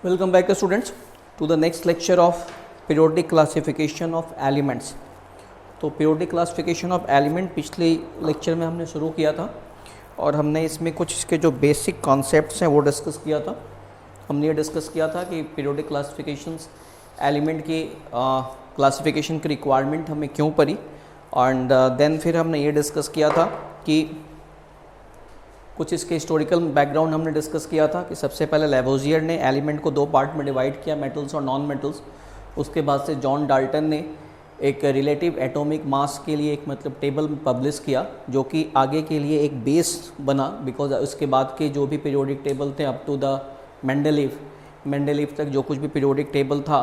Welcome back students to the next lecture of periodic classification of elements। तो periodic classification of element पिछले lecture में हमने शुरू किया था और हमने इसमें कुछ इसके जो बेसिक कॉन्सेप्ट्स हैं वो डिस्कस किया था। हमने ये डिस्कस किया था कि periodic classifications एलिमेंट की क्लासिफिकेशन की रिक्वायरमेंट हमें क्यों पड़ी, एंड देन फिर हमने ये डिस्कस किया था कि कुछ इसके हिस्टोरिकल बैकग्राउंड हमने डिस्कस किया था कि सबसे पहले लेवोजियर ने एलिमेंट को दो पार्ट में डिवाइड किया, मेटल्स और नॉन मेटल्स। उसके बाद से जॉन डाल्टन ने एक रिलेटिव एटॉमिक मास के लिए एक टेबल पब्लिश किया जो कि आगे के लिए एक बेस बना, बिकॉज उसके बाद के जो भी पीरियोडिक टेबल थे अप टू द मेंडेलीव तक जो कुछ भी पीरियोडिक टेबल था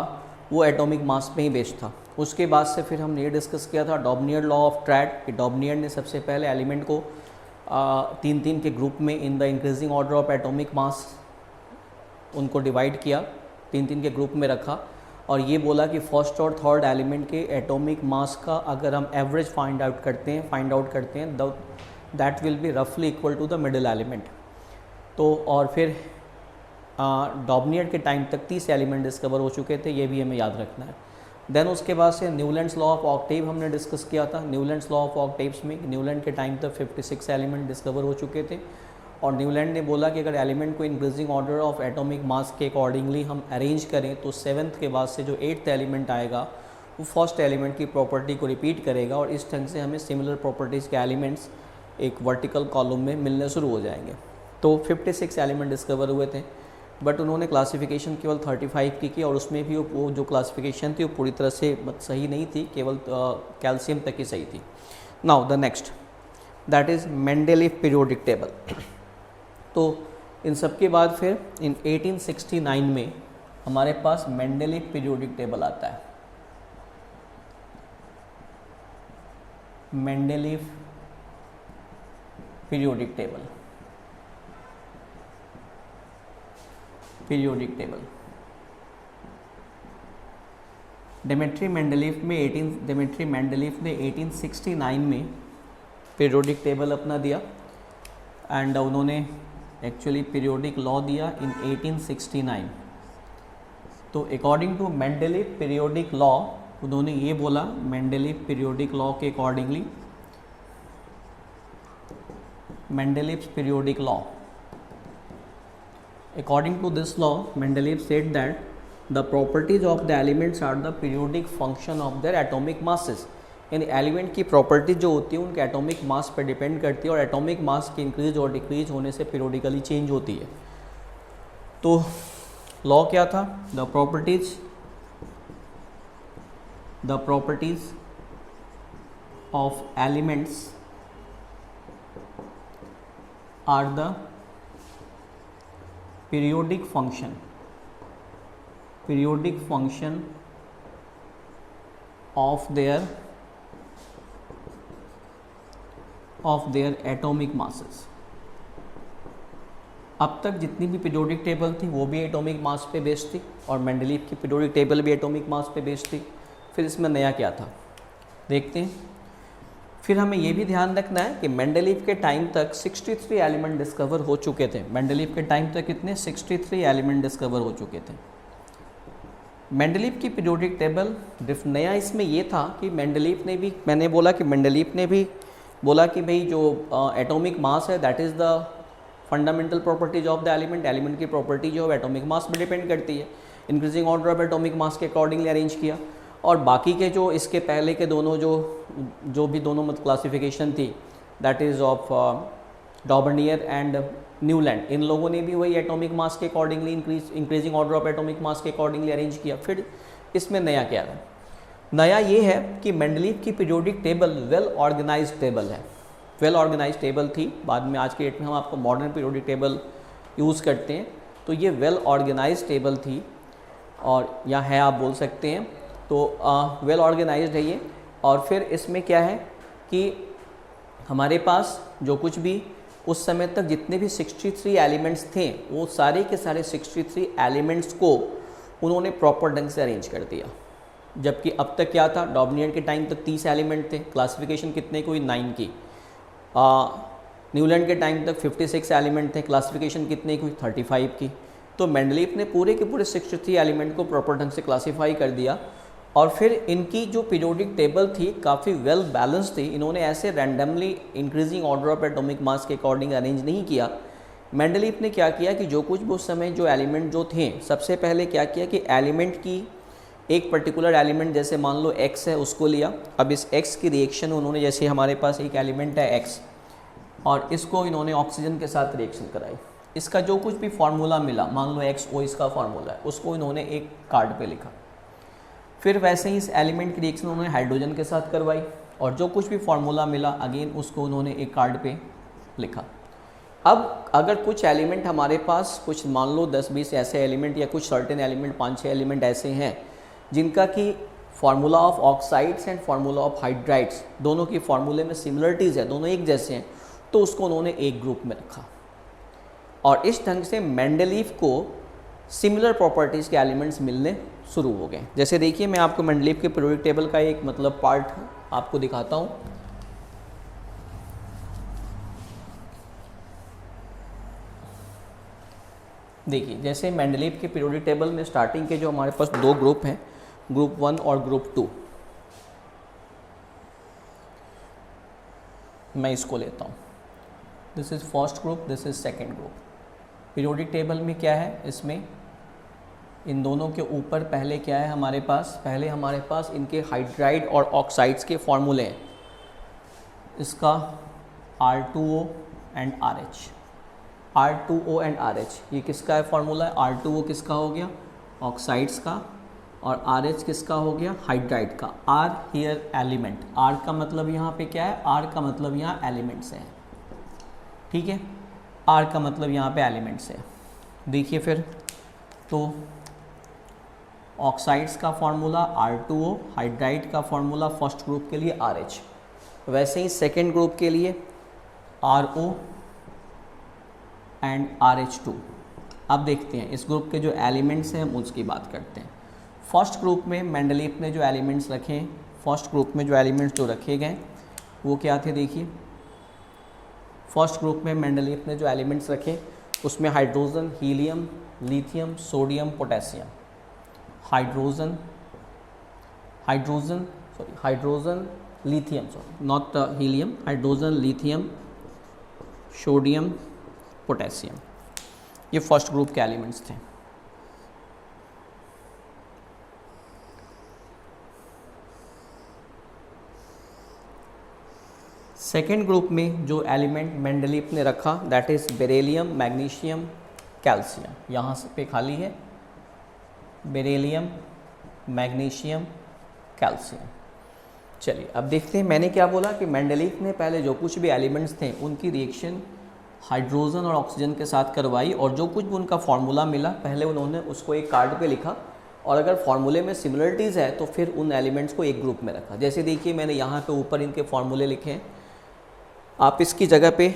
वो एटॉमिक मास पे ही बेस्ड था। उसके बाद से फिर हमने ये डिस्कस किया था डॉबनियर लॉ ऑफ ट्रैड कि डॉबनियर ने सबसे पहले एलिमेंट को तीन तीन के ग्रुप में in the increasing order of atomic मास उनको डिवाइड किया, तीन तीन के ग्रुप में रखा और ये बोला कि फर्स्ट और थर्ड एलिमेंट के एटॉमिक मास का अगर हम एवरेज फाइंड आउट करते हैं दैट विल बी रफली equal to the middle element. तो और फिर डॉबनियर के टाइम तक 30 एलिमेंट डिस्कवर हो चुके थे, ये भी हमें याद रखना है। देन उसके बाद से न्यूलैंड्स लॉ ऑफ ऑक्टेव हमने डिस्कस किया था। न्यूलैंड्स लॉ ऑफ ऑक्टेव्स में न्यूलैंड के टाइम तक 56 एलिमेंट डिस्कवर हो चुके थे और न्यूलैंड ने बोला कि अगर एलिमेंट को increasing order of atomic mass के अकॉर्डिंगली हम अरेंज करें तो 7th के बाद से जो 8th एलिमेंट आएगा वो फर्स्ट एलिमेंट की प्रॉपर्टी को रिपीट करेगा और इस ढंग से हमें सिमिलर प्रॉपर्टीज़ के एलिमेंट्स एक वर्टिकल कॉलम में मिलने शुरू हो जाएंगे। तो 56 एलिमेंट डिस्कवर हुए थे, बट उन्होंने क्लासिफिकेशन केवल 35 की और उसमें भी वो जो क्लासिफिकेशन थी वो पूरी तरह से सही नहीं थी, केवल कैल्शियम तक ही सही थी। Now the next that is Mendeleev periodic table. तो इन सब के बाद फिर इन 1869 में हमारे पास मेंडेलीव पीरियोडिक टेबल आता है। मेंडेलीव पीरियोडिक टेबल डेमेट्री मेंडेलीव ने 1869 में पीरियोडिक टेबल अपना दिया एंड उन्होंने एक्चुअली पीरियोडिक लॉ दिया इन 1869। तो according to Mendeleev periodic law उन्होंने ये बोला, मेंडेलीव पीरियोडिक लॉ के accordingly Mendeleev periodic law according to this law Mendeleev said that the properties of the elements are the periodic function of their atomic masses। यानी element की property जो होती है उनके एटॉमिक मास पर depend करती है और एटॉमिक मास की इंक्रीज और डिक्रीज होने से पीरियोडिकली चेंज होती है। तो लॉ क्या था? The properties of elements are the periodic function of their atomic masses। अब तक जितनी भी पीरियोडिक टेबल थी वो भी एटॉमिक मास पे बेस्ड थी और मेंडेलीव की पीरियोडिक टेबल भी एटॉमिक मास पे बेस्ड थी। फिर इसमें नया क्या था देखते हैं। फिर हमें ये भी ध्यान रखना है कि मेंडेलीव के टाइम तक 63 एलिमेंट डिस्कवर हो चुके थे। मेंडेलीव के टाइम तक कितने? 63 एलिमेंट डिस्कवर हो चुके थे। मेंडेलीव की पीरियोडिक टेबल नया इसमें ये था कि मेंडेलीव ने भी बोला कि भाई जो एटॉमिक मास है that is the fundamental properties of the element की प्रॉपर्टी जो एटॉमिक मास पर डिपेंड करती है। Increasing order of atomic mass के अकॉर्डिंगली अरेंज किया और बाकी के जो इसके पहले के दोनों जो भी दोनों क्लासिफिकेशन थी that is of Dobereiner and Newland, इन लोगों ने भी वही एटॉमिक मास के accordingly increasing order of atomic mass के अकॉर्डिंगली अरेंज किया। फिर इसमें नया क्या है? नया ये है कि मेंडेलीव की periodic table well organised table थी। बाद में आज के डेट में हम आपको मॉडर्न पीरियोडिक टेबल यूज़ करते हैं, तो ये वेल ऑर्गेनाइज्ड टेबल थी और या है आप बोल सकते हैं। तो वेल ऑर्गेनाइज्ड है ये। और फिर इसमें क्या है कि हमारे पास जो कुछ भी उस समय तक जितने भी 63 एलिमेंट्स थे वो सारे के सारे 63 एलिमेंट्स को उन्होंने प्रॉपर ढंग से अरेंज कर दिया। जबकि अब तक क्या था? डॉबनियर के टाइम तक 30 एलिमेंट थे, क्लासिफिकेशन कितने की हुई? 9 की। न्यूलैंड के टाइम तक 56 एलिमेंट थे, क्लासिफिकेशन कितने की हुई? 35 की। तो मेंडलीफ ने पूरे के पूरे 63 एलिमेंट को प्रॉपर ढंग से क्लासीफाई कर दिया और फिर इनकी जो पीरियोडिक टेबल थी काफ़ी वेल बैलेंस थी। इन्होंने ऐसे randomly increasing order of atomic mass के अकॉर्डिंग अरेंज नहीं किया। मेंडलीफ ने क्या किया कि जो कुछ भी उस समय जो एलिमेंट जो थे, सबसे पहले क्या किया कि एलिमेंट की एक पर्टिकुलर एलिमेंट जैसे मान लो x है उसको लिया। अब इस x की रिएक्शन उन्होंने, जैसे हमारे पास एक एलिमेंट है x और इसको इन्होंने ऑक्सीजन के साथ रिएक्शन कराई, इसका जो कुछ भी फार्मूला मिला, मान लो XO इसका फार्मूला है, उसको इन्होंने एक कार्ड पे लिखा। फिर वैसे ही इस एलिमेंट की रिएक्शन उन्होंने हाइड्रोजन के साथ करवाई और जो कुछ भी फार्मूला मिला अगेन उसको उन्होंने एक कार्ड पे लिखा। अब अगर कुछ एलिमेंट हमारे पास, कुछ मान लो 10-20 ऐसे एलिमेंट या कुछ सर्टेन एलिमेंट 5-6 एलिमेंट ऐसे हैं जिनका कि formula of oxides and formula of hydrides दोनों की फार्मूले में सिमिलरिटीज़ है, दोनों एक जैसे हैं, तो उसको उन्होंने एक ग्रुप में रखा। और इस ढंग से मेंडलीफ को सिमिलर प्रॉपर्टीज़ के एलिमेंट्स मिलने शुरू हो गए। जैसे देखिए मैं आपको मेंडलीफ के पीरियोडिक टेबल का एक मतलब पार्ट आपको दिखाता हूँ। देखिए जैसे मेंडलीफ के पीरियोडिक टेबल में स्टार्टिंग के जो हमारे पास दो ग्रुप हैं, ग्रुप 1 और ग्रुप 2, मैं इसको लेता हूँ। This is first group, this is second group. Periodic table में क्या है, इसमें इन दोनों के ऊपर पहले क्या है हमारे पास, पहले हमारे पास इनके हाइड्राइड और ऑक्साइड्स के फॉर्मूले हैं। इसका R2O and RH, R2O and RH, ये किसका है फॉर्मूला है? R2O किसका हो गया? ऑक्साइड्स का, और RH किसका हो गया? हाइड्राइड का। R हियर एलिमेंट, R का मतलब यहाँ पे क्या है? R का मतलब यहाँ एलिमेंट्स है, ठीक है, R का मतलब यहाँ पे एलिमेंट्स है। देखिए फिर तो ऑक्साइड्स का फॉर्मूला R2O, हाइड्राइड का फॉर्मूला फर्स्ट ग्रुप के लिए RH, वैसे ही सेकेंड ग्रुप के लिए RO एंड RH2। अब देखते हैं इस ग्रुप के जो एलिमेंट्स हैं हम उसकी बात करते हैं। फर्स्ट ग्रुप में मेंडलीफ ने जो एलिमेंट्स रखे, फर्स्ट ग्रुप में जो एलिमेंट्स जो रखे गए वो क्या थे? देखिए फर्स्ट ग्रुप में मेंडलीफ ने जो एलिमेंट्स रखे उसमें hydrogen, helium, lithium, sodium, potassium. Hydrogen, lithium, sorry not helium, hydrogen, lithium, sodium, potassium, ये फर्स्ट ग्रुप के एलिमेंट्स थे। सेकेंड ग्रुप में जो एलिमेंट मेंडलीफ ने रखा that is beryllium, magnesium, calcium. यहाँ से पे खाली है बेरिलियम, मैग्नीशियम, कैल्शियम। चलिए अब देखते हैं मैंने क्या बोला कि मेंडलीफ ने पहले जो कुछ भी एलिमेंट्स थे उनकी रिएक्शन हाइड्रोजन और ऑक्सीजन के साथ करवाई और जो कुछ भी उनका फार्मूला मिला पहले उन्होंने उसको एक कार्ड पे लिखा और अगर फार्मूले में सिमिलरिटीज़ है तो फिर उन एलिमेंट्स को एक ग्रुप में रखा। जैसे देखिए मैंने यहाँ पे ऊपर इनके फार्मूले लिखे हैं, आप इसकी जगह पे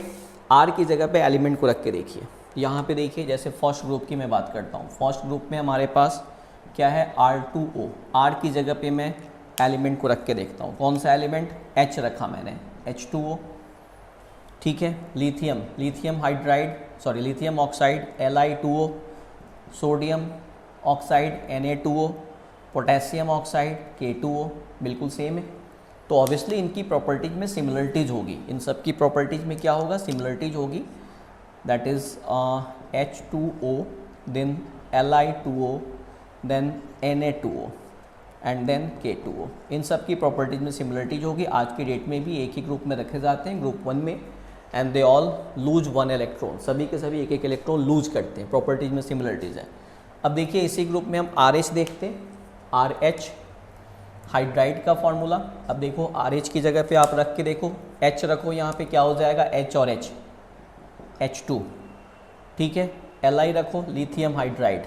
R की जगह पे एलिमेंट को रख के देखिए। यहाँ पे देखिए जैसे फर्स्ट ग्रुप की मैं बात करता हूँ, फर्स्ट ग्रुप में हमारे पास क्या है? R2O। R की जगह पे मैं एलिमेंट को रख के देखता हूँ, कौन सा एलिमेंट? H रखा मैंने, H2O, ठीक है। Lithium, lithium hydride, sorry lithium oxide, Li2O, sodium oxide, Na2O, potassium oxide, K2O, बिल्कुल सेम है। तो ऑब्वियसली इनकी प्रॉपर्टीज में सिमिलरिटीज होगी, इन सब की प्रॉपर्टीज में क्या होगा? सिमिलरिटीज होगी। That is H2O, then Li2O, then Na2O and then K2O। इन सब की प्रॉपर्टीज में सिमिलरिटीज होगी। आज की डेट में भी एक ही ग्रुप में रखे जाते हैं, ग्रुप 1 में, and they all lose 1 electron, सभी के सभी एक एक इलेक्ट्रॉन लूज करते हैं, प्रॉपर्टीज में सिमिलरिटीज है। अब देखिए इसी ग्रुप में हम RH देखते हैं, RH हाइड्राइड का फॉर्मूला। अब देखो RH की जगह पे आप रख के देखो, H रखो, यहाँ पे क्या हो जाएगा? H और H, H2, ठीक है। Li रखो, lithium hydride,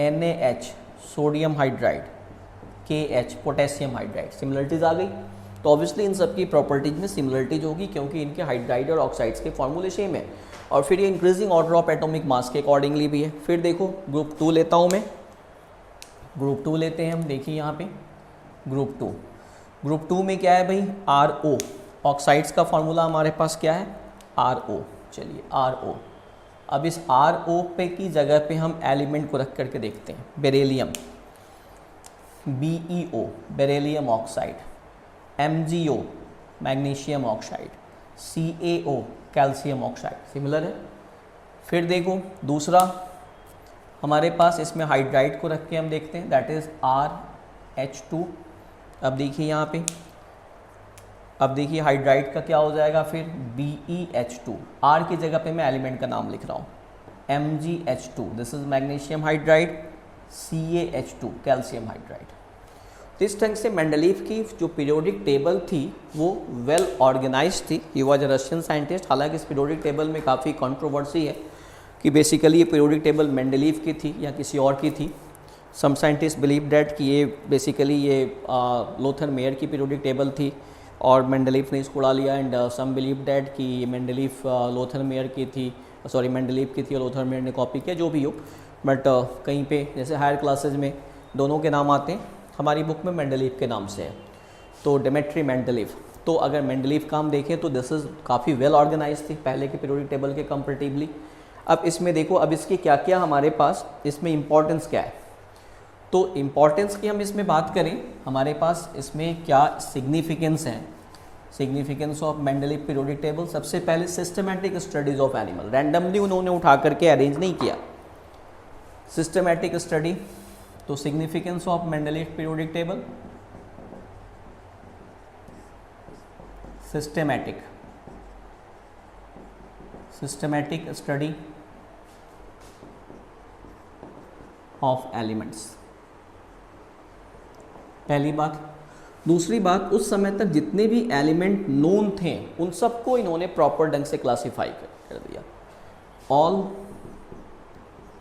NaH sodium hydride, KH potassium hydride. Similarities आ गई। तो ऑब्वियसली इन सब की प्रॉपर्टीज में सिमिलरिटीज होगी क्योंकि इनके हाइड्राइड और ऑक्साइड्स के फॉर्मूले सेम है और फिर ये increasing order of atomic mass के अकॉर्डिंगली भी है। फिर देखो ग्रुप 2 लेता हूँ मैं, ग्रुप 2 लेते हैं हम। देखिए यहाँ पे ग्रुप 2 में क्या है भाई? RO, ऑक्साइड्स का फॉर्मूला हमारे पास क्या है? RO। चलिए RO, अब इस RO पे की जगह पे हम एलिमेंट को रख करके देखते हैं। Beryllium, BeO beryllium oxide, MgO magnesium oxide, CaO calcium oxide, similar है। फिर देखो दूसरा हमारे पास इसमें हाइड्राइड को रख के हम देखते हैं, दैट इज़ RH2। अब देखिए यहाँ पे, अब देखिए हाइड्राइड का क्या हो जाएगा फिर BeH2। R की जगह पे मैं एलिमेंट का नाम लिख रहा हूँ, MgH2 this is magnesium hydride, CaH2 calcium hydride. तो इस ढंग से मेंडलीव की जो पीरियोडिक टेबल थी वो वेल ऑर्गेनाइज थी। He was a Russian scientist. हालांकि इस पीरियोडिक टेबल में काफ़ी कंट्रोवर्सी है कि बेसिकली ये पीरियोडिक टेबल मेंडलीव की थी या किसी और की थी। सम साइंटिस्ट बिलीव डैट कि ये बेसिकली ये लोथर मेयर की पीरियोडिक टेबल थी और मेंडलीव ने इसको उड़ा लिया। एंड सम बिलीव डैट कि ये मेंडलीव लोथर मेयर की थी, सॉरी मेंडलीव की थी और लोथर मेयर ने कॉपी किया, जो भी हो। बट कहीं पे जैसे हायर क्लासेज में दोनों के नाम आते हैं, हमारी बुक में मेंडलीव के नाम से है, तो डेमेट्री मेंडलीव। तो अगर मेंडलीव का हम देखें तो दिस इज़ काफ़ी वेल ऑर्गेनाइज थी पहले के पीरियोडिक टेबल के कंपेरेटिवली। अब इसमें देखो, अब इसकी क्या क्या हमारे पास इसमें इंपॉर्टेंस क्या है। तो इम्पॉर्टेंस की हम इसमें बात करें, हमारे पास इसमें क्या सिग्निफिकेंस है, significance of Mendeleev periodic table. सबसे पहले systematic studies of animal, randomly उन्होंने उठा करके अरेंज नहीं किया, सिस्टमैटिक स्टडी। तो significance of Mendeleev periodic table, systematic study of elements, पहली बात। दूसरी बात, उस समय तक जितने भी एलिमेंट नोन थे उन सबको इन्होंने प्रॉपर ढंग से क्लासिफाई कर दिया। All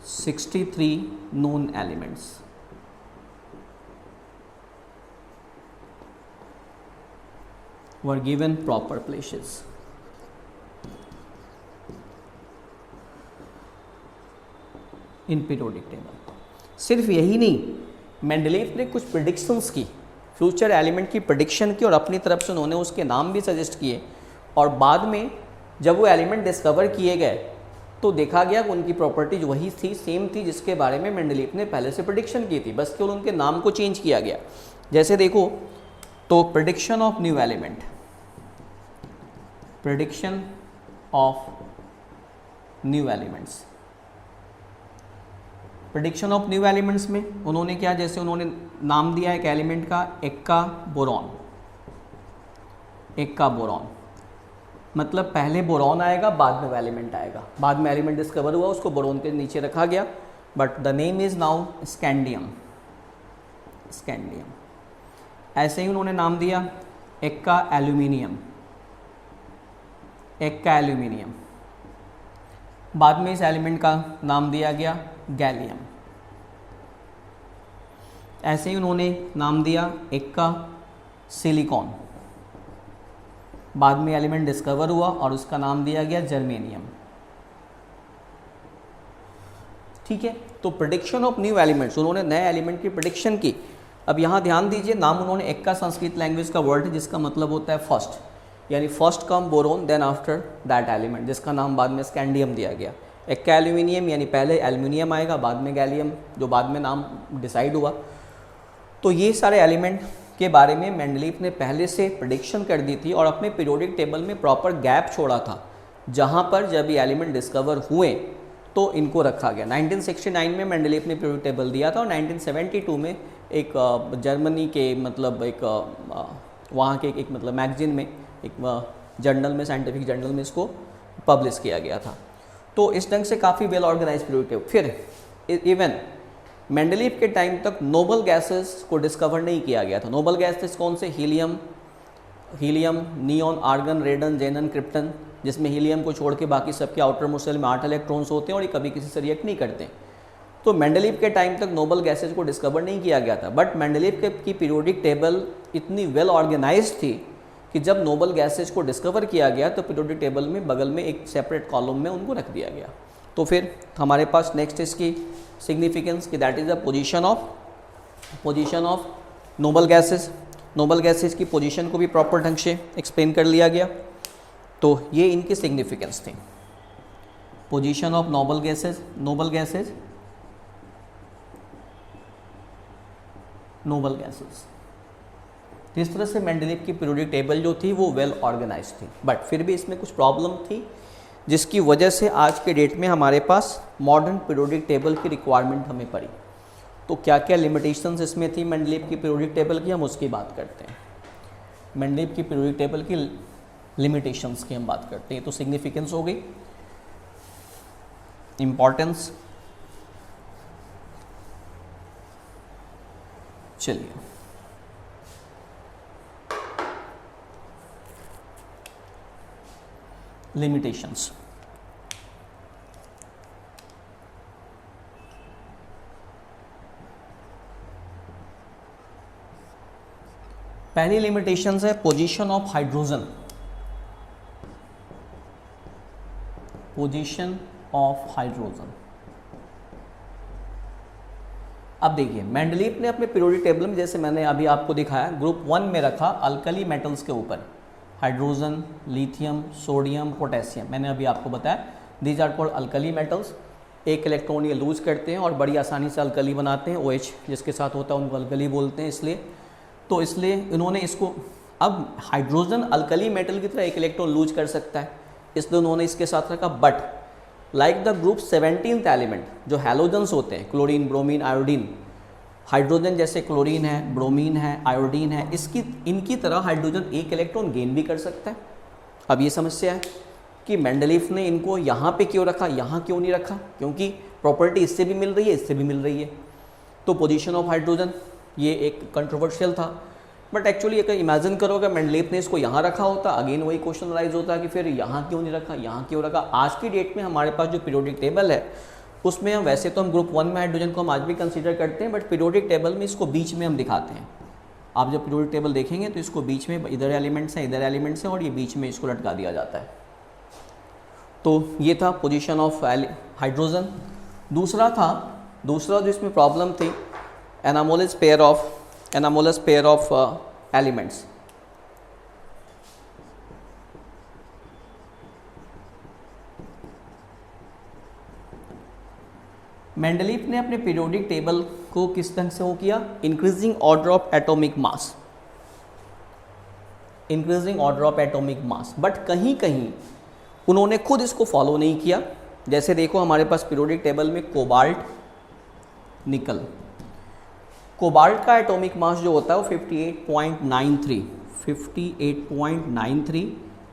63 known elements were given proper places। In periodic table. सिर्फ यही नहीं, मेंडलीव ने कुछ प्रिडिक्शंस की, फ्यूचर एलिमेंट की प्रिडिक्शन की और अपनी तरफ से उन्होंने उसके नाम भी सजेस्ट किए। और बाद में जब वो एलिमेंट डिस्कवर किए गए तो देखा गया कि उनकी प्रॉपर्टीज वही थी, सेम थी जिसके बारे में मेंडलीव ने पहले से प्रिडिक्शन की थी, बस केवल उनके नाम को चेंज किया गया। जैसे देखो तो prediction of new element, prediction of new elements, prediction of new elements में उन्होंने क्या, जैसे उन्होंने नाम दिया एक एलिमेंट का एक्का बोरॉन। एक्का बोरॉन मतलब पहले बोरॉन आएगा बाद में वो एलिमेंट आएगा, बाद में एलिमेंट डिस्कवर हुआ उसको बोरॉन के नीचे रखा गया, but the name is now scandium. Scandium. ऐसे ही उन्होंने नाम दिया एक्का एल्यूमिनियम। एक्का एल्यूमिनियम, बाद में इस एलिमेंट का नाम दिया गया गैलियम। ऐसे ही उन्होंने नाम दिया एक्का सिलिकॉन, बाद में एलिमेंट डिस्कवर हुआ और उसका नाम दिया गया जर्मेनियम। ठीक है, तो प्रेडिक्शन ऑफ न्यू एलिमेंट्स, उन्होंने नए एलिमेंट की प्रेडिक्शन की। अब यहाँ ध्यान दीजिए, नाम उन्होंने एक्का संस्कृत लैंग्वेज का वर्ड है जिसका मतलब होता है फर्स्ट, यानी first come boron then after that element, जिसका नाम बाद में स्कैंडियम दिया गया। एक्का एल्यूमिनियम यानी पहले एल्यूमिनियम आएगा बाद में गैलियम, जो बाद में नाम डिसाइड हुआ। तो ये सारे एलिमेंट के बारे में मेंडलीव ने पहले से प्रेडिक्शन कर दी थी और अपने पीरियोडिक टेबल में प्रॉपर गैप छोड़ा था, जहाँ पर जब ये एलिमेंट डिस्कवर हुए तो इनको रखा गया। 1969 में मेंडलीव ने पीरियोडिक टेबल दिया था और 1972 में एक जर्मनी के मतलब एक वहाँ के एक मतलब मैगजीन में, एक जर्नल में, साइंटिफिक जर्नल में इसको पब्लिश किया गया था। तो इस ढंग से काफ़ी वेल ऑर्गेनाइज पीरियोडिक टेबल। फिर इवन मेंडलीव के टाइम तक नोबल गैसेस को डिस्कवर नहीं किया गया था। नोबल गैसेस कौन से? हीलियम, नियॉन, आर्गन, रेडन, जेनन, क्रिप्टन, जिसमें हीलियम को छोड़ के बाकी सबके आउटर मोस्ट शेल में 8 इलेक्ट्रॉन्स होते हैं और ये कभी किसी से रिएक्ट नहीं करते। तो मेंडलीव के टाइम तक नोबल गैसेस को डिस्कवर नहीं किया गया था, बट मेंडलीव की पीरियोडिक टेबल इतनी वेल ऑर्गेनाइज थी कि जब नोबल गैसेज को डिस्कवर किया गया तो पीरियोडिक टेबल में बगल में एक सेपरेट कॉलम में उनको रख दिया गया। तो फिर हमारे पास नेक्स्ट इसकी सिग्निफिकेंस की that is the position of noble gases. Noble gases की पोजीशन को भी प्रॉपर ढंग से एक्सप्लेन कर लिया गया। तो ये इनकी सिग्निफिकेंस थी। Position of noble gases, noble gases. इस तरह से मेंडलीव की पीरियोडिक टेबल जो थी वो वेल ऑर्गेनाइज थी, बट फिर भी इसमें कुछ प्रॉब्लम थी जिसकी वजह से आज के डेट में हमारे पास मॉडर्न पीरियोडिक टेबल की रिक्वायरमेंट हमें पड़ी। तो क्या क्या लिमिटेशंस इसमें थी मेंडलीव की पीरियोडिक टेबल की, हम उसकी बात करते हैं। मेंडलीव की पीरियोडिक टेबल की लिमिटेशंस की हम बात करते हैं। तो सिग्निफिकेंस हो गई, इम्पॉर्टेंस, चलिए लिमिटेशंस। पहली लिमिटेशंस है position of hydrogen, position of hydrogen. अब देखिए मेंडलीव ने अपने पीरियोडिक टेबल में, जैसे मैंने अभी आपको दिखाया, ग्रुप 1 में रखा अल्कली मेटल्स के ऊपर, हाइड्रोजन, लिथियम, सोडियम, पोटेशियम। मैंने अभी आपको बताया these are called alkali metals. एक इलेक्ट्रॉन ये लूज करते हैं और बड़ी आसानी से अल्कली बनाते हैं, OH जिसके साथ होता है उनको अल्कली बोलते हैं। इसलिए इन्होंने इसको, अब हाइड्रोजन अल्कली मेटल की तरह एक इलेक्ट्रॉन लूज कर सकता है, इसलिए उन्होंने इसके साथ रखा। But like the group 17th element, जो हैलोजेंस होते हैं, क्लोरीन, ब्रोमीन, आयोडीन, हाइड्रोजन जैसे क्लोरीन है, ब्रोमीन है, आयोडीन है, इनकी तरह हाइड्रोजन एक इलेक्ट्रॉन गेन भी कर सकता है। अब ये समस्या है कि मेंडलीव ने इनको यहाँ पे क्यों रखा, यहाँ क्यों नहीं रखा, क्योंकि प्रॉपर्टी इससे भी मिल रही है, इससे भी मिल रही है। तो पोजीशन ऑफ हाइड्रोजन ये एक कंट्रोवर्शियल था, बट एक्चुअली अगर इमेजिन करो अगर मेंडलीव ने इसको यहाँ रखा होता, अगेन वही क्वेश्चन राइज होता कि फिर यहाँ क्यों नहीं रखा, यहाँ क्यों रखा। आज की डेट में हमारे पास जो पीरियोडिक टेबल है उसमें हम वैसे तो हम ग्रुप 1 में हाइड्रोजन को हम आज भी कंसीडर करते हैं, बट पीरियोडिक टेबल में इसको बीच में हम दिखाते हैं। आप जब पीरियोडिक टेबल देखेंगे तो इसको बीच में, इधर एलिमेंट्स हैं, इधर एलिमेंट्स हैं, और ये बीच में इसको लटका दिया जाता है। तो ये था पोजीशन ऑफ हाइड्रोजन। दूसरा जो इसमें प्रॉब्लम थी, anomalous pair of elements. Mendeleev ने अपने पीरियोडिक टेबल को किस ढंग से वो किया, increasing order of atomic mass, but कहीं कहीं उन्होंने खुद इसको फॉलो नहीं किया। जैसे देखो हमारे पास पीरियोडिक टेबल में कोबाल्ट, निकल, कोबाल्ट का एटॉमिक मास जो होता है वो 58.93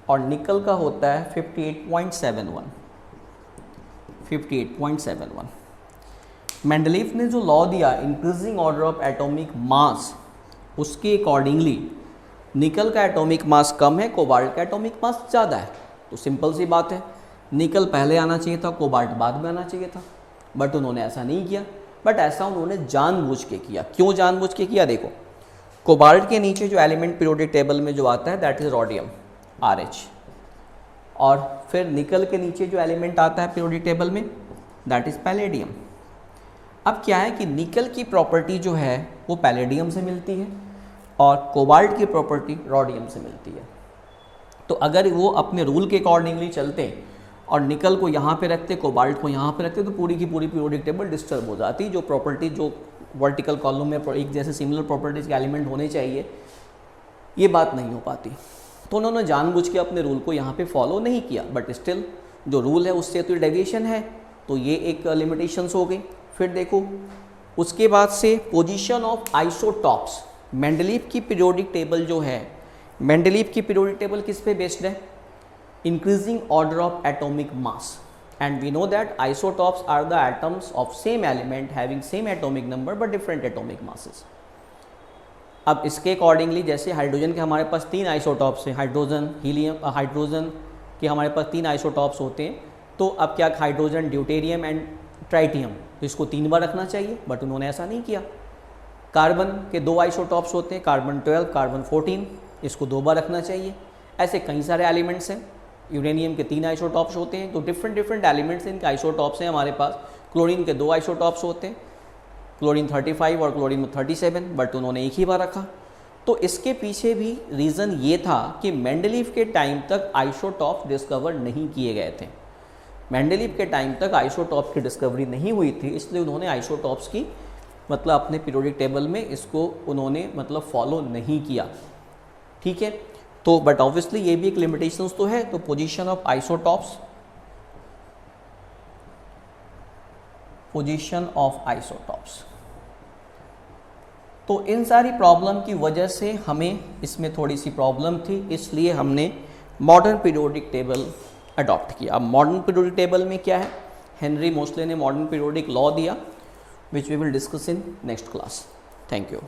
और निकल का होता है 58.71। मेंडलीव ने जो लॉ दिया इंक्रीजिंग ऑर्डर ऑफ एटॉमिक मास, उसके अकॉर्डिंगली निकल का एटॉमिक मास कम है, कोबाल्ट का एटॉमिक मास ज़्यादा है। तो सिंपल सी बात है, निकल पहले आना चाहिए था, कोबाल्ट बाद में आना चाहिए था, बट उन्होंने ऐसा नहीं किया। बट ऐसा उन्होंने जानबूझ के किया। क्यों जानबूझ के किया, देखो कोबाल्ट के नीचे जो एलिमेंट पीरियोडिक टेबल में जो आता है दैट इज रोडियम, RH, और फिर निकल के नीचे जो एलिमेंट आता है पीरियोडिक टेबल में दैट इज पैलेडियम। अब क्या है कि निकल की प्रॉपर्टी जो है वो पैलेडियम से मिलती है और कोबाल्ट की प्रॉपर्टी रोडियम से मिलती है। तो अगर वो अपने रूल के अकॉर्डिंगली चलते और निकल को यहाँ पे रखते, कोबाल्ट को यहाँ पे रखते, तो पूरी की पूरी पीरियोडिक टेबल डिस्टर्ब हो जाती। जो प्रॉपर्टी जो वर्टिकल कॉलम में एक जैसे सिमिलर प्रॉपर्टीज के एलिमेंट होने चाहिए, ये बात नहीं हो पाती। तो उन्होंने जानबूझ के अपने रूल को यहाँ पे फॉलो नहीं किया, बट स्टिल जो रूल है उससे तो डेविएशन है, तो ये एक लिमिटेशंस हो गई। फिर देखो उसके बाद से पोजीशन ऑफ आइसोटॉप्स। मेंडलीव की पीरियोडिक टेबल जो है, मेंडलीव की पीरियोडिक टेबल किस पे बेस्ड है, increasing order of atomic mass, and we know that isotopes are the atoms of same element having same atomic number but different atomic masses. अब इसके accordingly जैसे hydrogen के हमारे पास 3 आइसोटॉप्स हैं, हाइड्रोजन, हीलियम, हाइड्रोजन के हमारे पास 3 आइसोटॉप्स होते हैं। तो अब क्या हाइड्रोजन, ड्यूटेरियम एंड ट्राइटियम, तो इसको 3 बार रखना चाहिए, बट उन्होंने ऐसा नहीं किया। कार्बन के 2 आइसोटॉप्स होते हैं, कार्बन 12, कार्बन 14, इसको 2 बार रखना चाहिए। ऐसे कई सारे एलिमेंट्स हैं। यूरेनियम के 3 आइसोटॉप्स होते हैं, तो डिफरेंट एलिमेंट्स इनके आइसोटॉप्स हैं हमारे पास। क्लोरीन के 2 आइसोटॉप्स होते हैं, क्लोरीन 35 और क्लोरीन 37, बट उन्होंने एक ही बार रखा। तो इसके पीछे भी रीज़न ये था कि मेंडलीव के टाइम तक आइसोटॉप डिस्कवर नहीं किए गए थे। मेंडेलीव के टाइम तक आइसोटॉप की डिस्कवरी नहीं हुई थी, इसलिए उन्होंने आइसोटॉप्स की मतलब अपने पीरियोडिक टेबल में इसको उन्होंने मतलब फॉलो नहीं किया, ठीक है। तो बट ऑब्वियसली ये भी एक लिमिटेशंस तो है, तो position of isotopes, position of isotopes, तो इन सारी प्रॉब्लम की वजह से हमें इसमें थोड़ी सी प्रॉब्लम थी, इसलिए हमने मॉडर्न पीरियोडिक टेबल अडॉप्ट किया। अब मॉडर्न पीरियोडिक टेबल में क्या है, हेनरी मोसले ने मॉडर्न पीरियोडिक लॉ दिया, which we will discuss in next class. Thank you.